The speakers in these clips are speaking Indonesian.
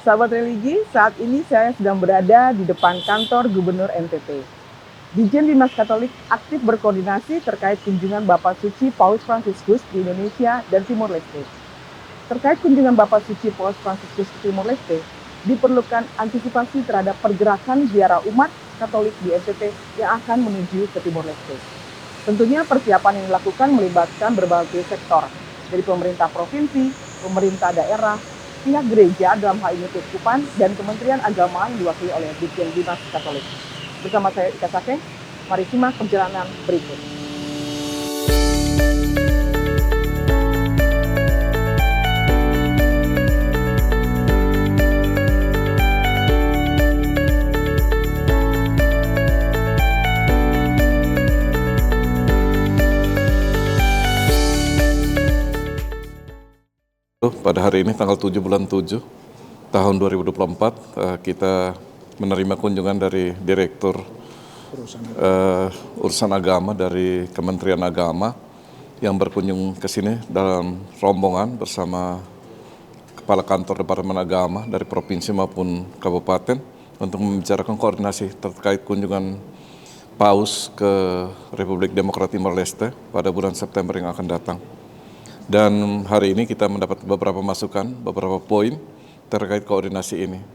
sahabat religi, saat ini saya sedang berada di depan kantor Gubernur NTT. Ditjen Bimas Katolik aktif berkoordinasi terkait kunjungan Bapak Suci Paus Fransiskus di Indonesia dan Timor Leste. Terkait kunjungan Bapak Suci Paus Fransiskus ke Timor Leste, diperlukan antisipasi terhadap pergerakan ziarah umat Katolik di NTT yang akan menuju ke Timor Leste. Tentunya persiapan yang dilakukan melibatkan berbagai sektor, dari pemerintah provinsi, pemerintah daerah, pihak gereja dalam hal ini keuskupan dan Kementerian Agama yang diwakili oleh Ditjen Bimas Katolik. Bersama saya Ika Sakeng, mari simak perjalanan berikut. Pada hari ini tanggal 7 bulan 7 tahun 2024 kita menerima kunjungan dari Direktur Urusan Agama dari Kementerian Agama yang berkunjung ke sini dalam rombongan bersama Kepala Kantor Departemen Agama dari Provinsi maupun Kabupaten untuk membicarakan koordinasi terkait kunjungan Paus ke Republik Demokrat Timor Leste pada bulan September yang akan datang. Dan hari ini kita mendapat beberapa masukan, beberapa poin terkait koordinasi ini.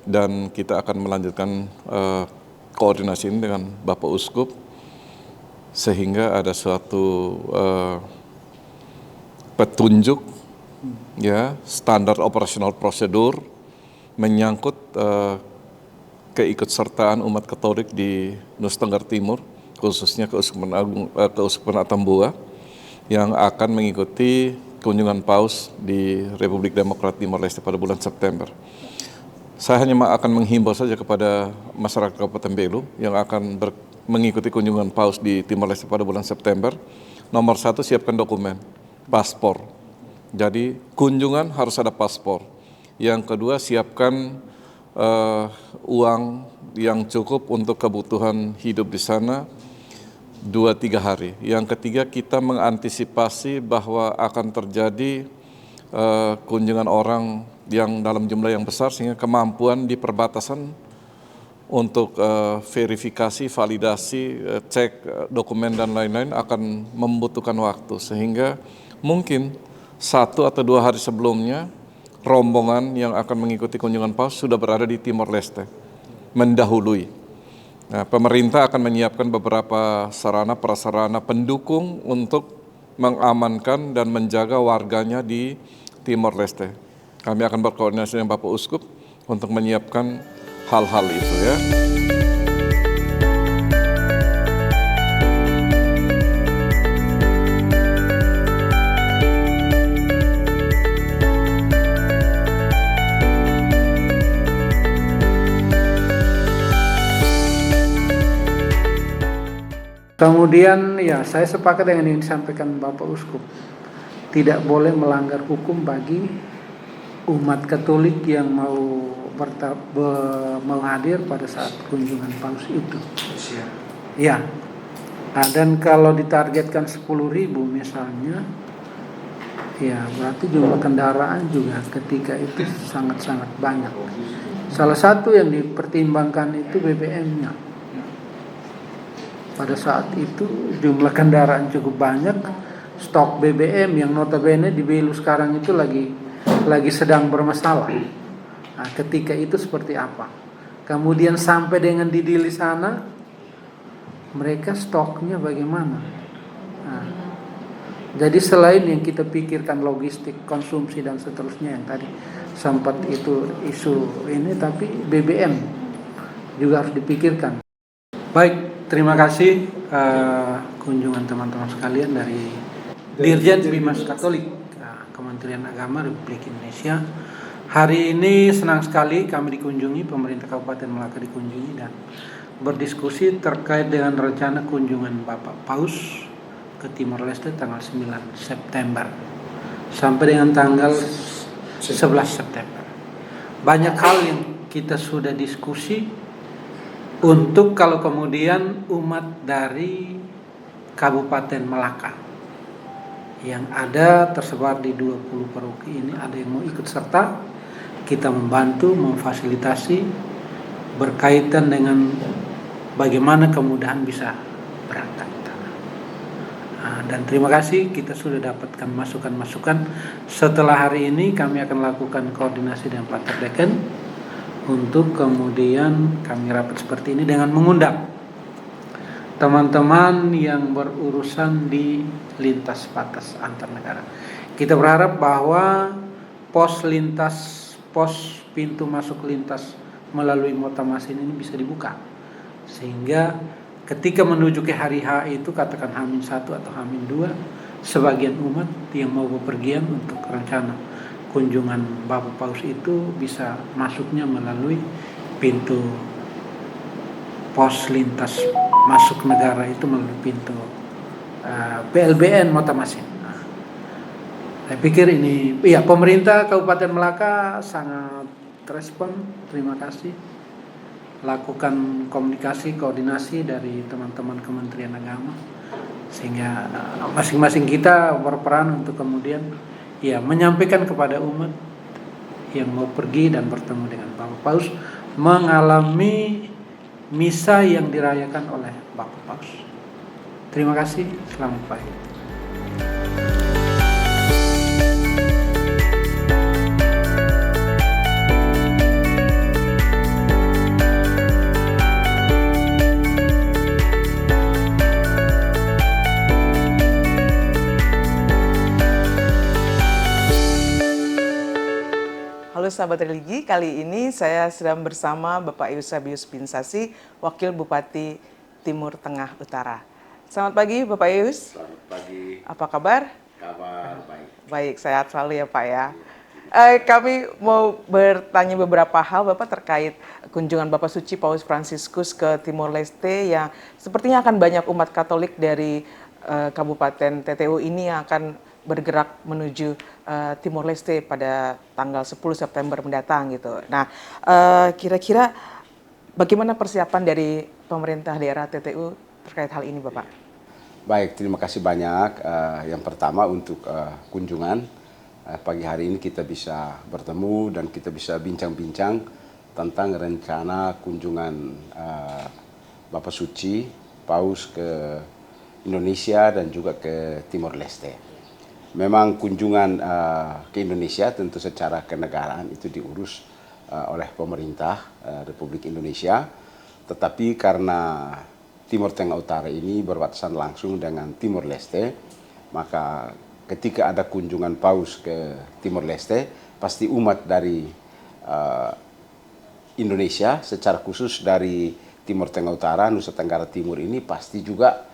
Dan kita akan melanjutkan koordinasi ini dengan Bapak Uskup, sehingga ada suatu petunjuk, ya, standar operasional prosedur menyangkut keikutsertaan umat Katolik di Nusa Tenggara Timur, khususnya Keuskupan Atambua, yang akan mengikuti kunjungan Paus di Republik Demokrat Timor Leste pada bulan September. Saya hanya akan menghimbau saja kepada masyarakat Kabupaten Belu yang akan mengikuti kunjungan Paus di Timor Leste pada bulan September. Nomor 1, siapkan dokumen, paspor. Jadi kunjungan harus ada paspor. Yang kedua, siapkan uang yang cukup untuk kebutuhan hidup di sana 2-3 hari. Yang ketiga, kita mengantisipasi bahwa akan terjadi kunjungan orang yang dalam jumlah yang besar, sehingga kemampuan di perbatasan untuk verifikasi, validasi, cek dokumen dan lain-lain akan membutuhkan waktu, sehingga mungkin 1 atau 2 hari sebelumnya rombongan yang akan mengikuti kunjungan Paus sudah berada di Timor Leste, mendahului. Nah, pemerintah akan menyiapkan beberapa sarana prasarana pendukung untuk mengamankan dan menjaga warganya di Timor Leste. Kami akan berkoordinasi dengan Bapak Uskup untuk menyiapkan hal-hal itu, ya. Kemudian ya, saya sepakat dengan yang disampaikan Bapak Uskup. Tidak boleh melanggar hukum bagi umat Katolik yang mau hadir pada saat kunjungan Paus itu. Ya. Nah, dan kalau ditargetkan 10.000 misalnya, ya berarti jumlah kendaraan juga ketika itu sangat-sangat banyak. Salah satu yang dipertimbangkan itu BBM-nya. Pada saat itu jumlah kendaraan cukup banyak, stok BBM yang notabene di Belu sekarang itu lagi sedang bermasalah. Nah, ketika itu seperti apa? Kemudian sampai dengan di Dili sana, mereka stoknya bagaimana? Nah, jadi selain yang kita pikirkan logistik, konsumsi dan seterusnya yang tadi sempat itu isu ini, tapi BBM juga harus dipikirkan. Baik. Terima kasih kunjungan teman-teman sekalian dari Dirjen Bimas Katolik Kementerian Agama Republik Indonesia. Hari ini senang sekali kami dikunjungi, pemerintah Kabupaten Melaka dikunjungi dan berdiskusi terkait dengan rencana kunjungan Bapak Paus ke Timor Leste tanggal 9 September sampai dengan tanggal 11 September. Banyak hal yang kita sudah diskusi untuk kalau kemudian umat dari Kabupaten Melaka yang ada tersebar di 20 paroki ini ada yang mau ikut serta kita membantu, memfasilitasi berkaitan dengan bagaimana kemudahan bisa berangkat. Dan terima kasih kita sudah dapatkan masukan-masukan. Setelah hari ini kami akan lakukan koordinasi dengan Pak Terdeken untuk kemudian kami rapat seperti ini dengan mengundang teman-teman yang berurusan di lintas batas antar negara. Kita berharap bahwa pos pintu masuk lintas melalui Motamasin ini bisa dibuka, sehingga ketika menuju ke hari H itu, katakan H-1 atau H-2, sebagian umat yang mau bepergian untuk rencana kunjungan Bapak Paus itu bisa masuknya melalui pintu pos lintas masuk negara itu melalui pintu PLBN Motamasin. Saya pikir ini, pemerintah Kabupaten Melaka sangat respon, terima kasih. Lakukan komunikasi, koordinasi dari teman-teman Kementerian Agama, sehingga masing-masing kita berperan untuk kemudian menyampaikan kepada umat yang mau pergi dan bertemu dengan Bapak Paus mengalami misa yang dirayakan oleh Bapak Paus. Terima kasih, selamat pagi. Halo sahabat religi, kali ini saya sedang bersama Bapak Eusebius Pinsasi, Wakil Bupati Timur Tengah Utara. Selamat pagi Bapak Eus. Selamat pagi. Apa kabar? Kabar baik. Baik, sehat selalu ya Pak ya. Kami mau bertanya beberapa hal Bapak terkait kunjungan Bapak Suci Paus Fransiskus ke Timor Leste yang sepertinya akan banyak umat Katolik dari Kabupaten TTU ini yang akan bergerak menuju Timor Leste pada tanggal 10 September mendatang gitu. Nah, kira-kira bagaimana persiapan dari pemerintah daerah TTU terkait hal ini, Bapak? Baik, terima kasih banyak. Yang pertama untuk kunjungan pagi hari ini kita bisa bertemu dan kita bisa bincang-bincang tentang rencana kunjungan Bapak Suci Paus ke Indonesia dan juga ke Timor Leste. Memang kunjungan ke Indonesia tentu secara kenegaraan itu diurus oleh pemerintah Republik Indonesia, tetapi karena Timur Tengah Utara ini berbatasan langsung dengan Timor Leste, maka ketika ada kunjungan Paus ke Timor Leste, pasti umat dari Indonesia, secara khusus dari Timur Tengah Utara, Nusa Tenggara Timur ini pasti juga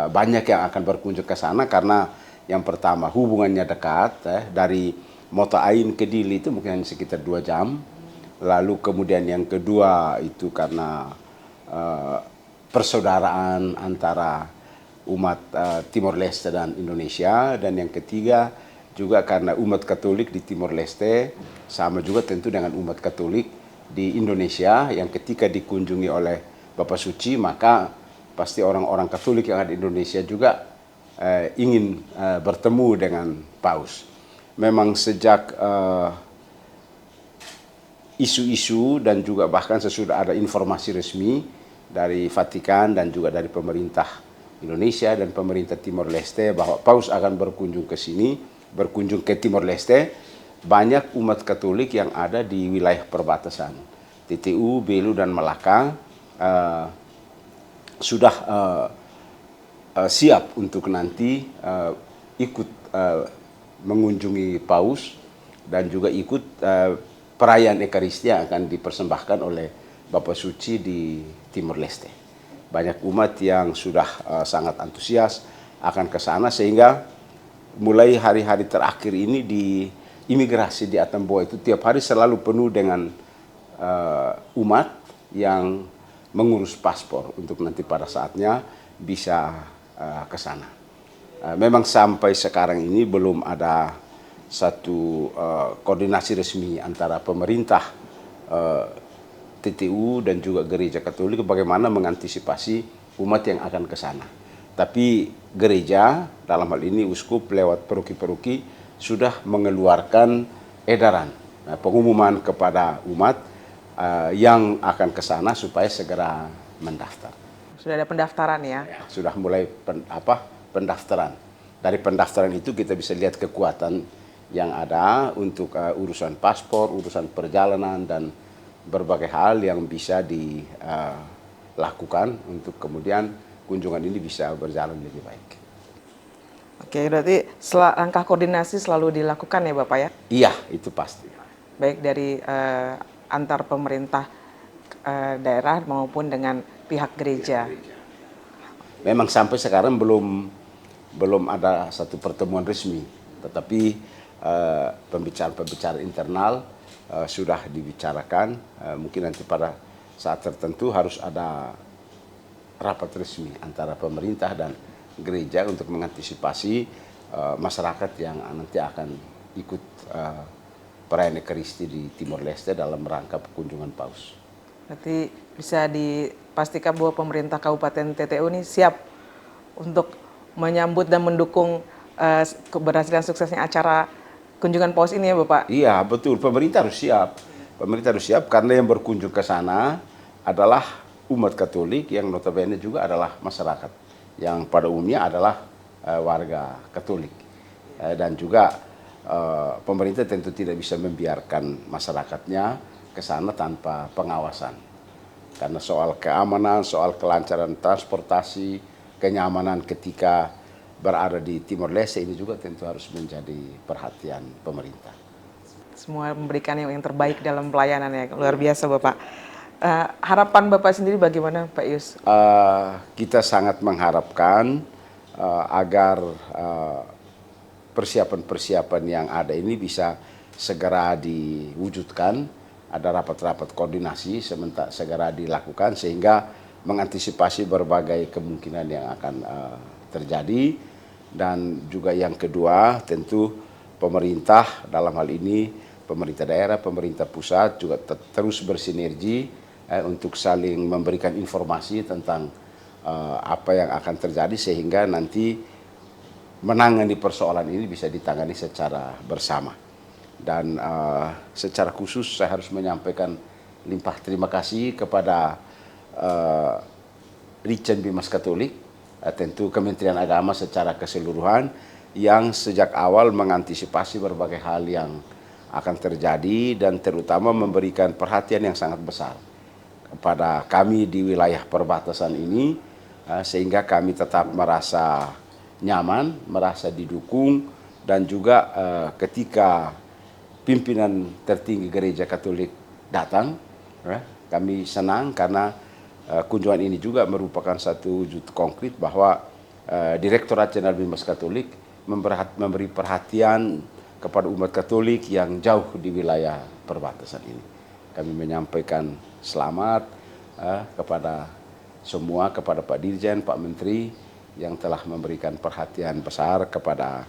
banyak yang akan berkunjung ke sana karena yang pertama hubungannya dekat, dari Mota Ain ke Dili itu mungkin hanya sekitar 2 jam. Lalu kemudian yang kedua itu karena persaudaraan antara umat Timor Leste dan Indonesia, dan yang ketiga juga karena umat Katolik di Timor Leste sama juga tentu dengan umat Katolik di Indonesia yang ketika dikunjungi oleh Bapak Suci maka pasti orang-orang Katolik yang ada di Indonesia juga ingin bertemu dengan Paus. Memang sejak isu-isu dan juga bahkan sesudah ada informasi resmi dari Vatikan dan juga dari pemerintah Indonesia dan pemerintah Timor Leste bahwa Paus akan berkunjung ke sini, berkunjung ke Timor Leste, banyak umat Katolik yang ada di wilayah perbatasan TTU, Belu dan Melaka sudah siap untuk nanti ikut mengunjungi Paus dan juga ikut perayaan Ekaristia yang akan dipersembahkan oleh Bapak Suci di Timor Leste. Banyak umat yang sudah sangat antusias akan ke sana, sehingga mulai hari-hari terakhir ini di imigrasi di Atambua itu tiap hari selalu penuh dengan umat yang mengurus paspor untuk nanti pada saatnya bisa ke sana. Memang sampai sekarang ini belum ada satu koordinasi resmi antara pemerintah TTU dan juga Gereja Katolik bagaimana mengantisipasi umat yang akan ke sana. Tapi gereja dalam hal ini uskup lewat peruki-peruki sudah mengeluarkan edaran pengumuman kepada umat yang akan ke sana supaya segera mendaftar. Sudah ada pendaftaran ya? Ya, sudah mulai pendaftaran. Dari pendaftaran itu kita bisa lihat kekuatan yang ada untuk urusan paspor, urusan perjalanan, dan berbagai hal yang bisa dilakukan untuk kemudian kunjungan ini bisa berjalan lebih baik. Oke, berarti langkah koordinasi selalu dilakukan ya Bapak ya? Iya, itu pasti. Baik dari antar pemerintah daerah maupun dengan pihak gereja. Memang sampai sekarang belum ada satu pertemuan resmi, tetapi pembicaraan internal sudah dibicarakan. Mungkin nanti pada saat tertentu harus ada rapat resmi antara pemerintah dan gereja untuk mengantisipasi masyarakat yang nanti akan ikut perayaan Ekaristi di Timor Leste dalam rangka kunjungan Paus. Berarti bisa dipastikan bahwa pemerintah Kabupaten TTU ini siap untuk menyambut dan mendukung keberhasilan suksesnya acara kunjungan Paus ini ya Bapak? Iya, betul. Pemerintah harus siap. Pemerintah harus siap karena yang berkunjung ke sana adalah umat Katolik yang notabene juga adalah masyarakat yang pada umumnya adalah warga Katolik. Dan juga pemerintah tentu tidak bisa membiarkan masyarakatnya ke sana tanpa pengawasan. Karena soal keamanan, soal kelancaran transportasi, kenyamanan ketika berada di Timor Leste ini juga tentu harus menjadi perhatian pemerintah. Semua memberikan yang terbaik dalam pelayanannya, luar biasa Bapak. Harapan Bapak sendiri bagaimana Pak Yus? Kita sangat mengharapkan agar persiapan-persiapan yang ada ini bisa segera diwujudkan. Ada rapat-rapat koordinasi segera dilakukan sehingga mengantisipasi berbagai kemungkinan yang akan terjadi. Dan juga yang kedua tentu pemerintah dalam hal ini pemerintah daerah, pemerintah pusat juga terus bersinergi untuk saling memberikan informasi tentang apa yang akan terjadi sehingga nanti menangani persoalan ini bisa ditangani secara bersama. Dan secara khusus saya harus menyampaikan limpah terima kasih kepada Ditjen Bimas Katolik, tentu Kementerian Agama secara keseluruhan yang sejak awal mengantisipasi berbagai hal yang akan terjadi dan terutama memberikan perhatian yang sangat besar kepada kami di wilayah perbatasan ini sehingga kami tetap merasa nyaman, merasa didukung, dan juga ketika pimpinan tertinggi Gereja Katolik datang, kami senang karena kunjungan ini juga merupakan satu wujud konkret bahwa Direktorat Jenderal Bimas Katolik memberi perhatian kepada umat Katolik yang jauh di wilayah perbatasan ini. Kami menyampaikan selamat kepada semua, kepada Pak Dirjen, Pak Menteri yang telah memberikan perhatian besar kepada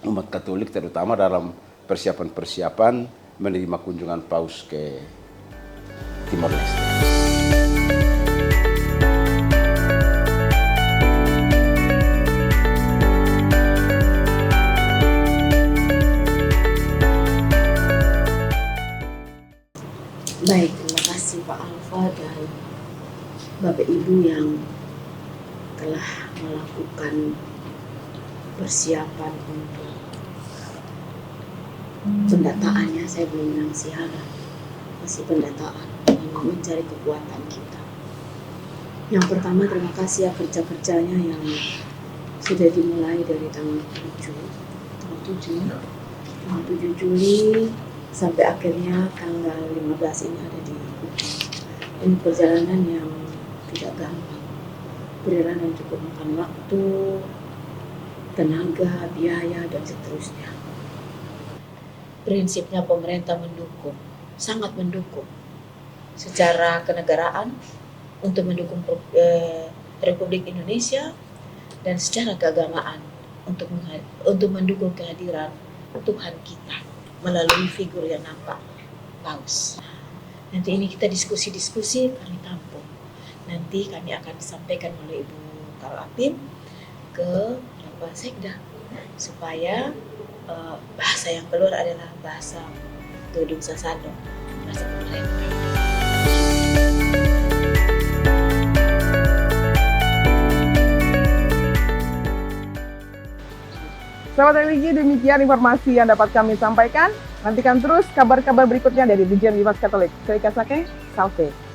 umat Katolik terutama dalam persiapan-persiapan menerima kunjungan Paus ke Timor Leste. Baik, terima kasih Pak Alfa dan Bapak Ibu yang telah melakukan persiapan untuk pendataannya. Saya belum bilang siaran, masih pendataan untuk mencari kekuatan kita. Yang pertama terima kasih ya kerja-kerjanya yang sudah dimulai dari tanggal 7 Juli sampai akhirnya tanggal 15 ini ada di Kuching. Ini perjalanan yang tidak gampang, perjalanan yang cukup makan waktu, tenaga, biaya, dan seterusnya. Prinsipnya pemerintah mendukung, sangat mendukung secara kenegaraan untuk mendukung Republik Indonesia dan secara keagamaan untuk mendukung kehadiran Tuhan kita melalui figur yang nampak, Paus. Nanti ini kita diskusi-diskusi, kami tampung. Nanti kami akan disampaikan oleh Ibu Karo Apim ke Bapak Sekda supaya bahasa yang keluar adalah bahasa Tudung Sasando masa pemerintah. Sahabat religi, demikian informasi yang dapat kami sampaikan. Nantikan terus kabar-kabar berikutnya dari Dijen Bimas Katolik. Saya Kasake, Salve.